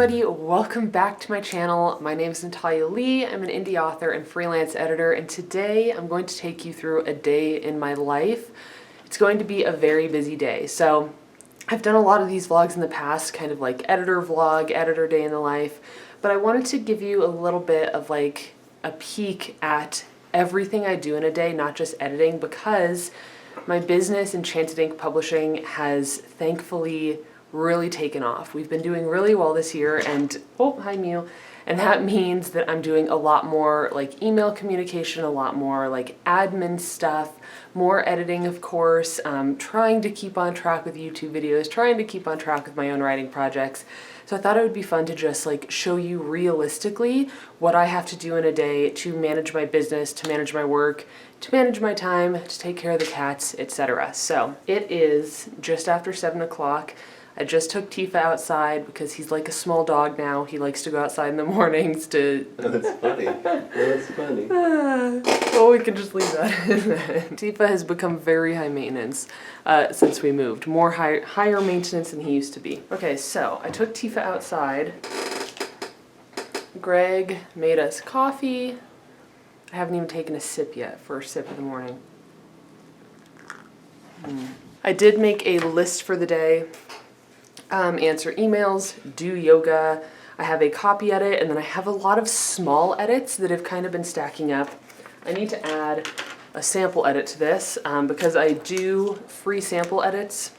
everybody, welcome back to my channel. My name is Natalia Leigh. I'm an indie author and freelance editor, and today I'm going to take you through a day in my life. It's going to be a very busy day. So I've done a lot of these vlogs in the past, kind of like editor vlog, editor day in the life, but I wanted to give you a little bit of like a peek at everything I do in a day, not just editing, because my business, Enchanted Ink Publishing, has thankfully really taken off. We've been doing really well this year, and oh, hi Mew. And that means that I'm doing a lot more like email communication, a lot more like admin stuff, more editing, of course, trying to keep on track with YouTube videos, trying to keep on track with my own writing projects. So I thought it would be fun to just like show you realistically what I have to do in a day to manage my business, to manage my work, to manage my time, to take care of the cats, etc. So it is just after 7 o'clock. I just took Tifa outside because he's like a small dog now. He likes to go outside in the mornings to... Oh, that's funny. That's funny. Well, we can just leave that in there. Tifa has become very high maintenance since we moved. More higher maintenance than he used to be. Okay, so I took Tifa outside. Greg made us coffee. I haven't even taken a sip yet, first sip of the morning. I did make a list for the day. Answer emails, do yoga, I have a copy edit, and then I have a lot of small edits that have kind of been stacking up. I need to add a sample edit to this because I do free sample edits,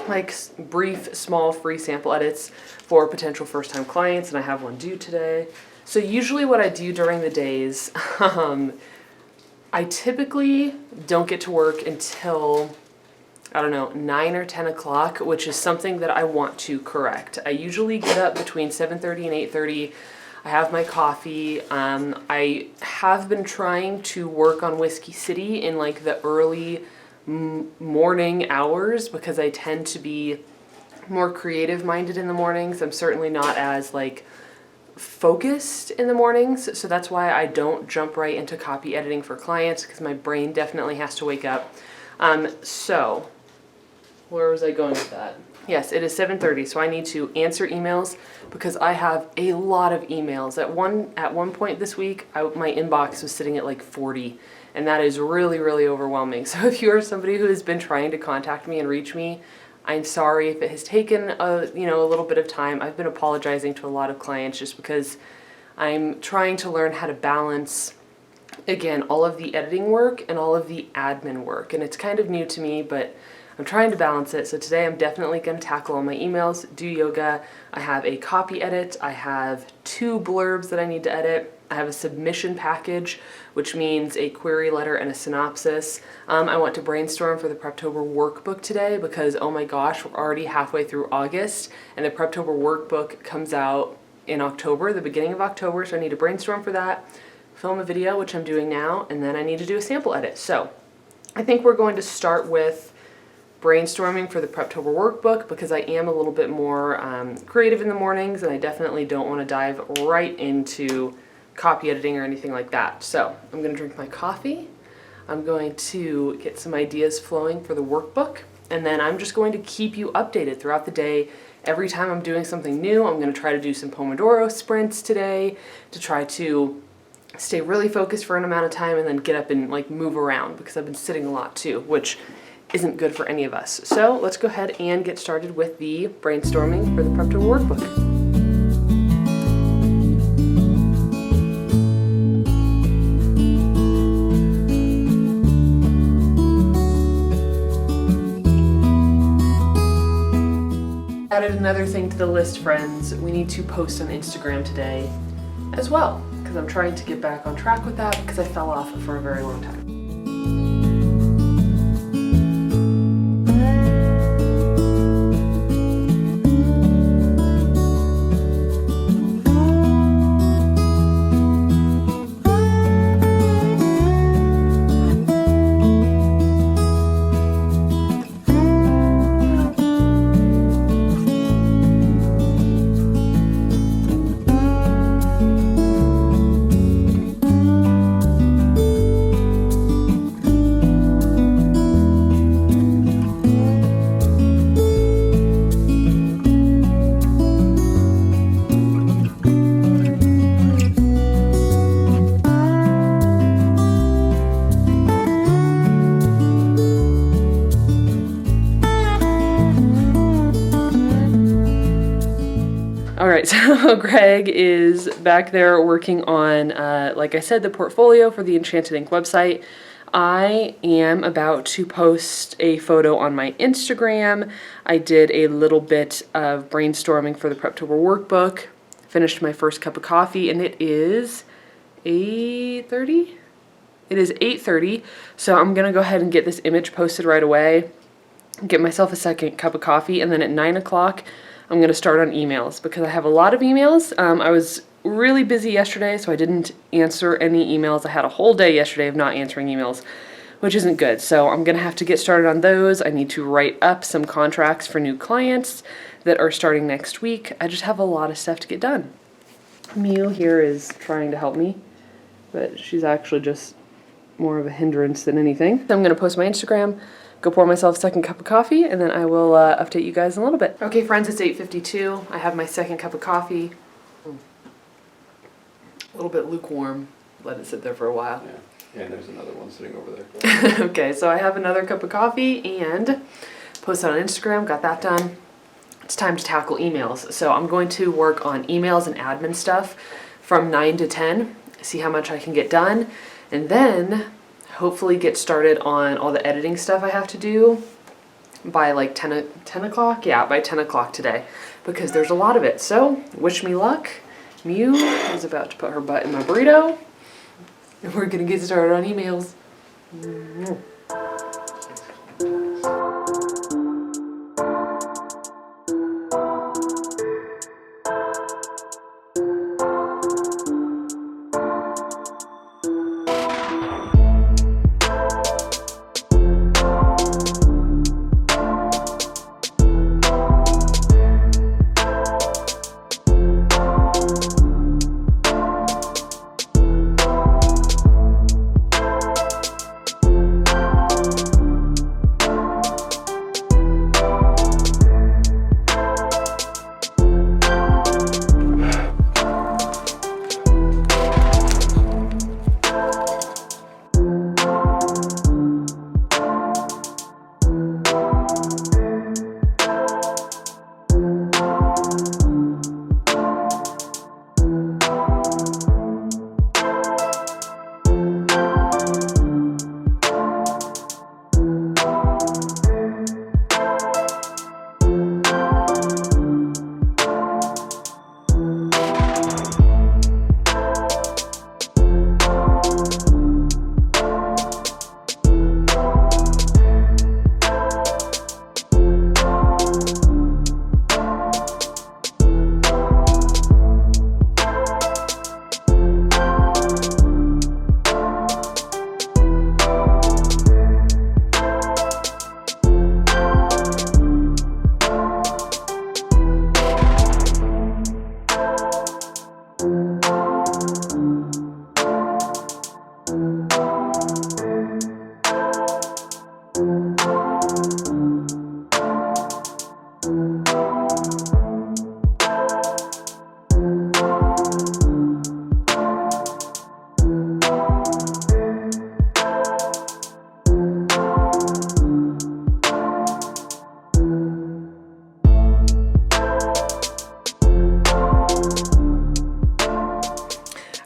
like brief, small free sample edits for potential first-time clients, and I have one due today. So usually what I do during the days, I typically don't get to work until, I don't know, 9 or 10 o'clock, which is something that I want to correct. I usually get up between 7:30 and 8:30. I have my coffee. I have been trying to work on Whiskey City in like the early morning hours because I tend to be more creative minded in the mornings. I'm certainly not as like focused in the mornings, so that's why I don't jump right into copy editing for clients, because my brain definitely has to wake up. So where was I going with that? Yes, it is 7:30, so I need to answer emails because I have a lot of emails. At one point this week, my inbox was sitting at like 40, and that is really, really overwhelming. So if you are somebody who has been trying to contact me and reach me, I'm sorry if it has taken a little bit of time. I've been apologizing to a lot of clients just because I'm trying to learn how to balance, again, all of the editing work and all of the admin work. And it's kind of new to me, but I'm trying to balance it. So today I'm definitely going to tackle all my emails, do yoga. I have a copy edit. I have 2 blurbs that I need to edit. I have a submission package, which means a query letter and a synopsis. I want to brainstorm for the Preptober workbook today because, oh my gosh, we're already halfway through August, and the Preptober workbook comes out in October, the beginning of October, so I need to brainstorm for that, film a video, which I'm doing now, and then I need to do a sample edit. So I think we're going to start with brainstorming for the Preptober workbook because I am a little bit more creative in the mornings, and I definitely don't want to dive right into copy editing or anything like that. So I'm going to drink my coffee. I'm going to get some ideas flowing for the workbook, and then I'm just going to keep you updated throughout the day. Every time I'm doing something new, I'm going to try to do some Pomodoro Sprints today to try to stay really focused for an amount of time and then get up and like move around because I've been sitting a lot too, which isn't good for any of us. So let's go ahead and get started with the brainstorming for the Preptober workbook. Added another thing to the list, friends. We need to post on Instagram today as well, because I'm trying to get back on track with that because I fell off for a very long time. right, so Greg is back there working on, like I said, the portfolio for the Enchanted Ink website. I am about to post a photo on my Instagram. I did a little bit of brainstorming for the Preptober workbook, finished my first cup of coffee, and it is 8:30? It is 8:30, so I'm gonna go ahead and get this image posted right away, get myself a second cup of coffee, and then at 9 o'clock, I'm gonna start on emails because I have a lot of emails. I was really busy yesterday, so I didn't answer any emails. I had a whole day yesterday of not answering emails, which isn't good. So I'm gonna have to get started on those. I need to write up some contracts for new clients that are starting next week. I just have a lot of stuff to get done. Mew here is trying to help me, but she's actually just more of a hindrance than anything. So I'm gonna post my Instagram, go pour myself a second cup of coffee, and then I will update you guys in a little bit. Okay, friends, it's 8:52. I have my second cup of coffee. A little bit lukewarm. Let it sit there for a while. Yeah, and there's another one sitting over there. Okay, so I have another cup of coffee and posted on Instagram, got that done. It's time to tackle emails. So I'm going to work on emails and admin stuff from 9 to 10, see how much I can get done, and then hopefully get started on all the editing stuff I have to do by like 10 o'clock? Yeah, by 10 o'clock today, because there's a lot of it. So wish me luck. Mew is about to put her butt in my burrito, and we're gonna get started on emails.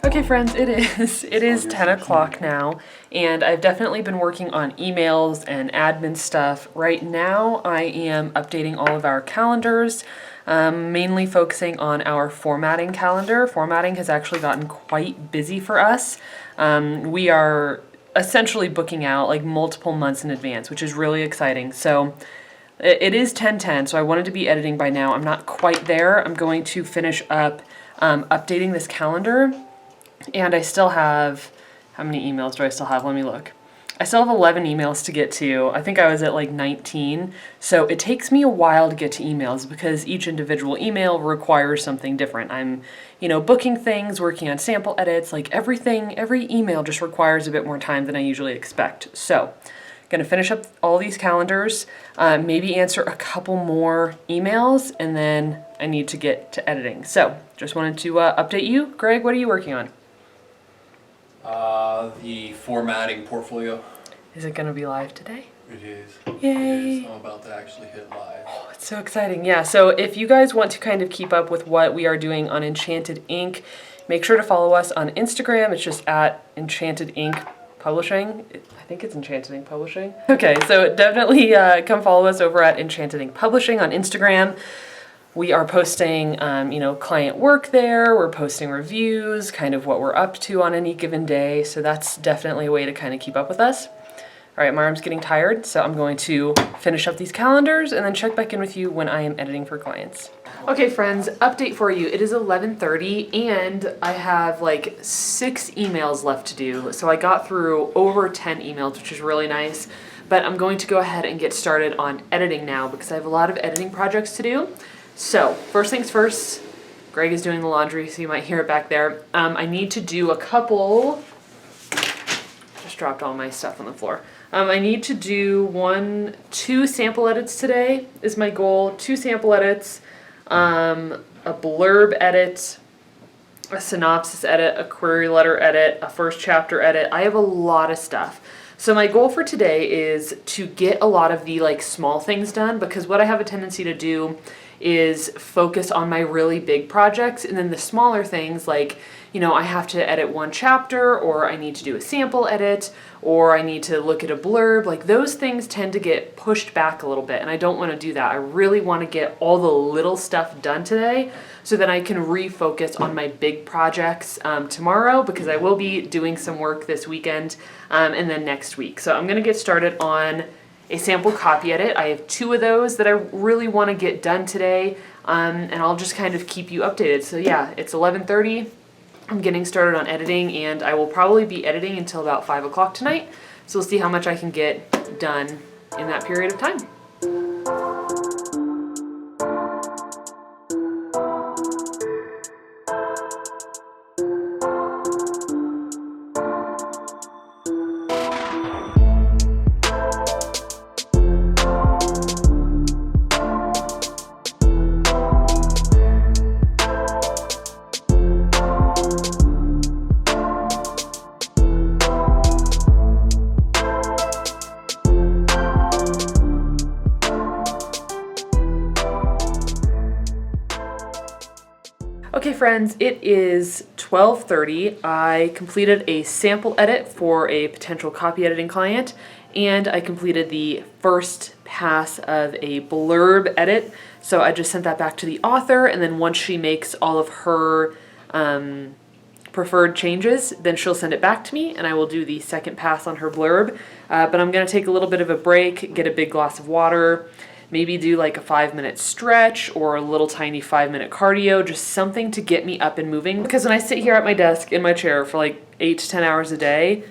Okay friends, it is 10 o'clock now, and I've definitely been working on emails and admin stuff. Right now I am updating all of our calendars, mainly focusing on our formatting calendar. Formatting has actually gotten quite busy for us. We are essentially booking out like multiple months in advance, which is really exciting. So it is 10:10, so I wanted to be editing by now. I'm not quite there. I'm going to finish up updating this calendar. And I still have, how many emails do I still have? Let me look. I still have 11 emails to get to. I think I was at like 19. So it takes me a while to get to emails because each individual email requires something different. I'm, booking things, working on sample edits, like everything, every email just requires a bit more time than I usually expect. So gonna finish up all these calendars, maybe answer a couple more emails, and then I need to get to editing. So just wanted to update you. Greg, what are you working on? The formatting portfolio. Is it gonna be live today? It is. Yay. It is. I'm about to actually hit live. Oh, it's so exciting. Yeah, so if you guys want to kind of keep up with what we are doing on Enchanted Ink, make sure to follow us on Instagram. It's just at Enchanted Ink Publishing. I think it's Enchanted Ink Publishing. Okay, so definitely come follow us over at Enchanted Ink Publishing on Instagram. We are posting, client work there. We're posting reviews, kind of what we're up to on any given day. So that's definitely a way to kind of keep up with us. All right, my arm's getting tired, so I'm going to finish up these calendars and then check back in with you when I am editing for clients. Okay, friends, update for you. It is 11:30 and I have like 6 emails left to do. So I got through over 10 emails, which is really nice. But I'm going to go ahead and get started on editing now because I have a lot of editing projects to do. So first things first, Greg is doing the laundry, so you might hear it back there. I need to do a couple, just dropped all my stuff on the floor. I need to do 2 sample edits today is my goal. 2 sample edits, a blurb edit, a synopsis edit, a query letter edit, a first chapter edit. I have a lot of stuff. So my goal for today is to get a lot of the small things done, because what I have a tendency to do is focus on my really big projects, and then the smaller things I have to edit 1 chapter, or I need to do a sample edit, or I need to look at a blurb. Those things tend to get pushed back a little bit, and I don't want to do that. I really want to get all the little stuff done today so that I can refocus on my big projects tomorrow, because I will be doing some work this weekend and then next week. So I'm going to get started on a sample copy edit. I have 2 of those that I really want to get done today, and I'll just kind of keep you updated. So yeah, it's 11:30. I'm getting started on editing, and I will probably be editing until about 5 o'clock tonight. So we'll see how much I can get done in that period of time. Okay friends, it is 12:30. I completed a sample edit for a potential copy editing client, and I completed the first pass of a blurb edit. So I just sent that back to the author, and then once she makes all of her preferred changes, then she'll send it back to me, and I will do the second pass on her blurb. But I'm going to take a little bit of a break, get a big glass of water, maybe do a 5-minute stretch or a little tiny 5-minute cardio, just something to get me up and moving. Because when I sit here at my desk in my chair for 8 to 10 hours a day,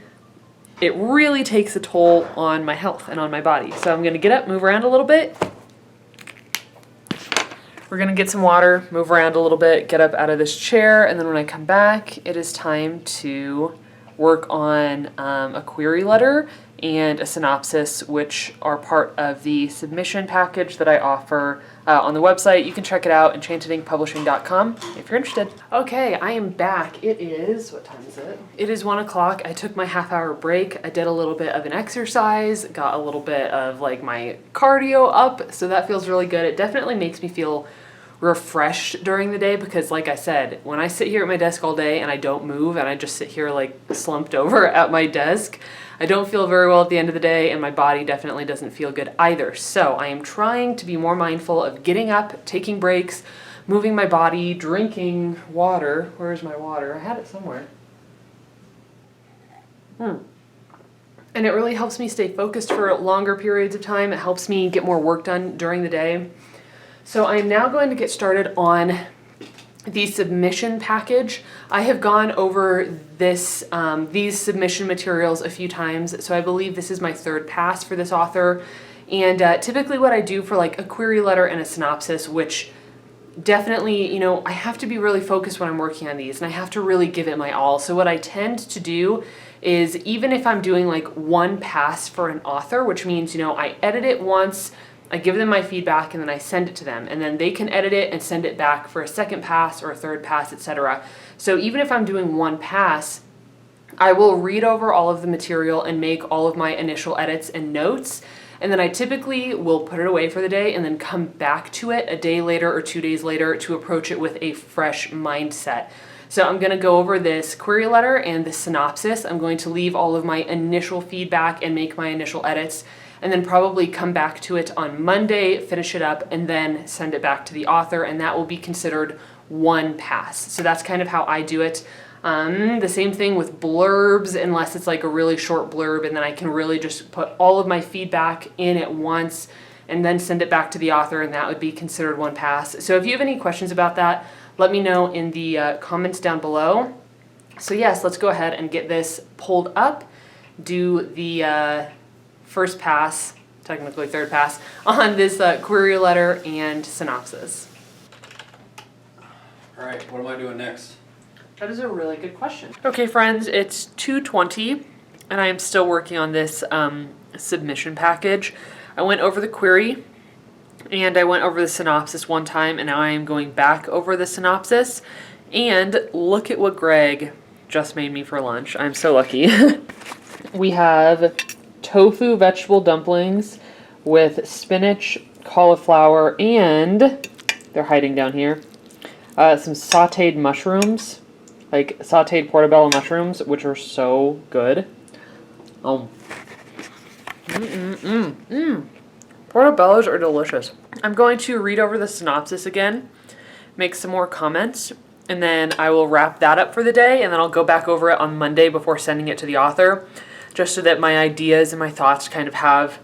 it really takes a toll on my health and on my body. So I'm gonna get up, move around a little bit. We're gonna get some water, move around a little bit, get up out of this chair, and then when I come back, it is time to work on a query letter and a synopsis, which are part of the submission package that I offer on the website. You can check it out, enchantedinkpublishing.com, if you're interested. Okay, I am back. It is, what time is it? It is 1 o'clock. I took my half-hour break. I did a little bit of an exercise, got a little bit of my cardio up, so that feels really good. It definitely makes me feel refreshed during the day, because like I said, when I sit here at my desk all day and I don't move and I just sit here slumped over at my desk, I don't feel very well at the end of the day, and my body definitely doesn't feel good either. So I am trying to be more mindful of getting up, taking breaks, moving my body, drinking water. Where's my water? I had it somewhere. And it really helps me stay focused for longer periods of time. It helps me get more work done during the day. So I'm now going to get started on the submission package. I have gone over this these submission materials a few times, so I believe this is my 3rd pass for this author. And typically what I do for a query letter and a synopsis, which definitely, I have to be really focused when I'm working on these, and I have to really give it my all. So what I tend to do is, even if I'm doing 1 pass for an author, which means, I edit it once, I give them my feedback, and then I send it to them, and then they can edit it and send it back for a 2nd pass or a 3rd pass, etc. So even if I'm doing 1 pass, I will read over all of the material and make all of my initial edits and notes, And then I typically will put it away for the day and then come back to it a day later or 2 days later to approach it with a fresh mindset. So I'm going to go over this query letter and the synopsis. I'm going to leave all of my initial feedback and make my initial edits, and then probably come back to it on Monday, finish it up, and then send it back to the author, and that will be considered one pass. So that's kind of how I do it. The same thing with blurbs, unless it's like a really short blurb, and then I can really just put all of my feedback in at once and then send it back to the author, and that would be considered one pass. So if you have any questions about that, let me know in the comments down below. So yes, let's go ahead and get this pulled up, do the first pass, technically third pass, on this query letter and synopsis. All right, what am I doing next? That is a really good question. Okay, friends, it's 2:20, and I am still working on this submission package. I went over the query, and I went over the synopsis one time, and now I am going back over the synopsis. And look at what Greg just made me for lunch. I'm so lucky. We have tofu vegetable dumplings with spinach, cauliflower, and they're hiding down here. Some sauteed mushrooms, like sauteed portobello mushrooms, which are so good. Portobellos are delicious. I'm going to read over the synopsis again, make some more comments, and then I will wrap that up for the day, and then I'll go back over it on Monday before sending it to the author, just so that my ideas and my thoughts kind of have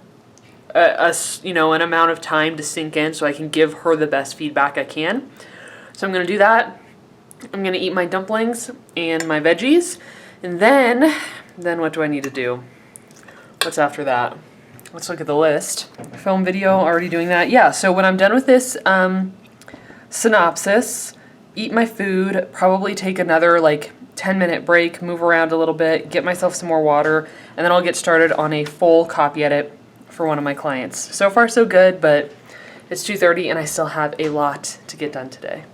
an amount of time to sink in so I can give her the best feedback I can. So I'm going to do that. I'm going to eat my dumplings and my veggies, and then what do I need to do? What's after that? Let's look at the list. Film, video, already doing that. Yeah, so when I'm done with this synopsis, eat my food, probably take another 10-minute break, move around a little bit, get myself some more water, and then I'll get started on a full copy edit for one of my clients. So far so good, but it's 2:30 and I still have a lot to get done today.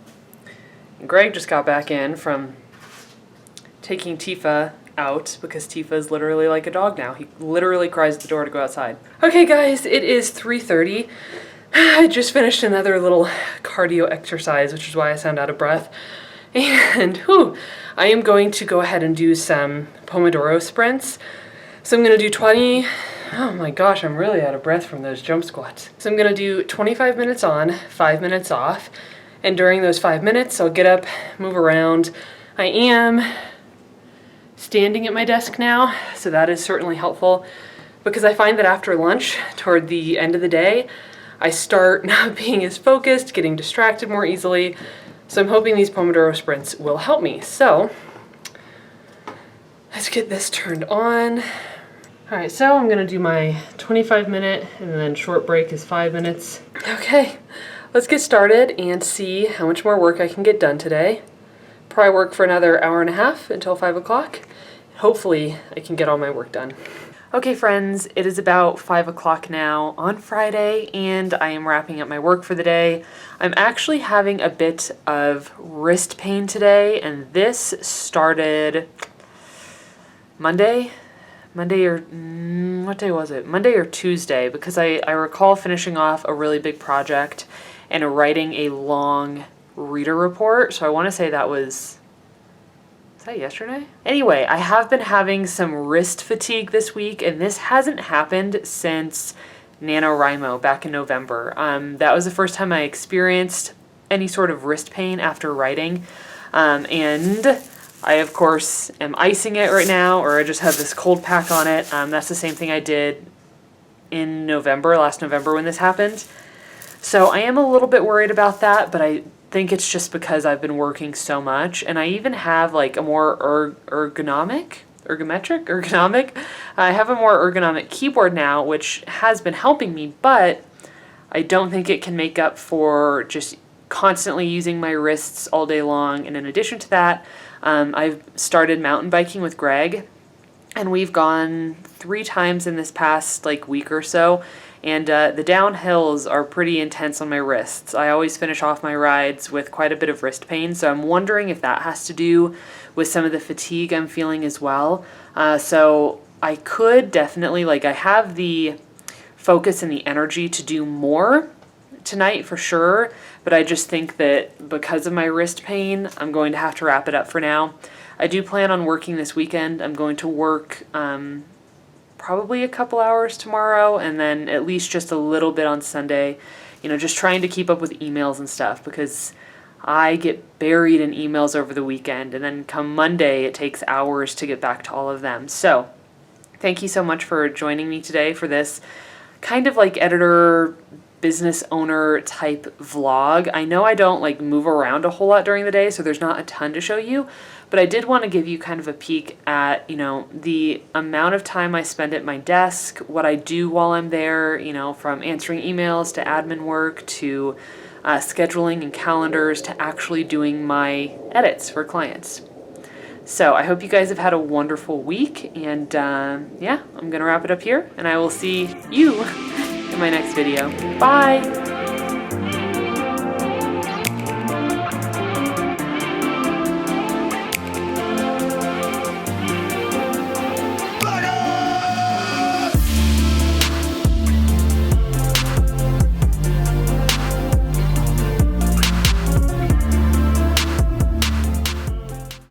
And Greg just got back in from taking Tifa out, because Tifa is literally like a dog now. He literally cries at the door to go outside. Okay guys, it is 3:30. I just finished another little cardio exercise, which is why I sound out of breath. And I am going to go ahead and do some Pomodoro Sprints. So I'm going to do 20, oh my gosh, I'm really out of breath from those jump squats. So I'm going to do 25 minutes on, 5 minutes off. And during those 5 minutes, I'll get up, move around. I am standing at my desk now, so that is certainly helpful, because I find that after lunch, toward the end of the day, I start not being as focused, getting distracted more easily. So I'm hoping these Pomodoro Sprints will help me. So let's get this turned on. All right, so I'm gonna do my 25-minute, and then short break is 5 minutes. Okay, let's get started and see how much more work I can get done today. Probably work for another hour and a half until 5 o'clock. Hopefully I can get all my work done. Okay friends, it is about 5 o'clock now on Friday, and I am wrapping up my work for the day. I'm actually having a bit of wrist pain today, and this started Monday or what day was it? Monday or Tuesday, because I recall finishing off a really big project and writing a long reader report. So I want to say that was that yesterday? Anyway, I have been having some wrist fatigue this week, and this hasn't happened since NaNoWriMo back in November. That was the first time I experienced any sort of wrist pain after writing. And I, of course, am icing it right now, or I just have this cold pack on it. That's the same thing I did in November, last November when this happened. So I am a little bit worried about that, but I think it's just because I've been working so much, and I even have like a more ergonomic. I have a more ergonomic keyboard now, which has been helping me, but I don't think it can make up for just constantly using my wrists all day long. And in addition to that, I've started mountain biking with Greg, and we've gone 3 times in this past week or so. And the downhills are pretty intense on my wrists. I always finish off my rides with quite a bit of wrist pain, so I'm wondering if that has to do with some of the fatigue I'm feeling as well. So I could definitely, I have the focus and the energy to do more tonight for sure, but I just think that because of my wrist pain, I'm going to have to wrap it up for now. I do plan on working this weekend. I'm going to work probably a couple hours tomorrow, and then at least just a little bit on Sunday, just trying to keep up with emails and stuff, because I get buried in emails over the weekend, and then come Monday, it takes hours to get back to all of them. So thank you so much for joining me today for this kind of like editor, business owner type vlog. I know I don't move around a whole lot during the day, so there's not a ton to show you, but I did want to give you kind of a peek at, the amount of time I spend at my desk, what I do while I'm there, from answering emails to admin work to scheduling and calendars to actually doing my edits for clients. So I hope you guys have had a wonderful week, and I'm going to wrap it up here, and I will see you in my next video. Bye!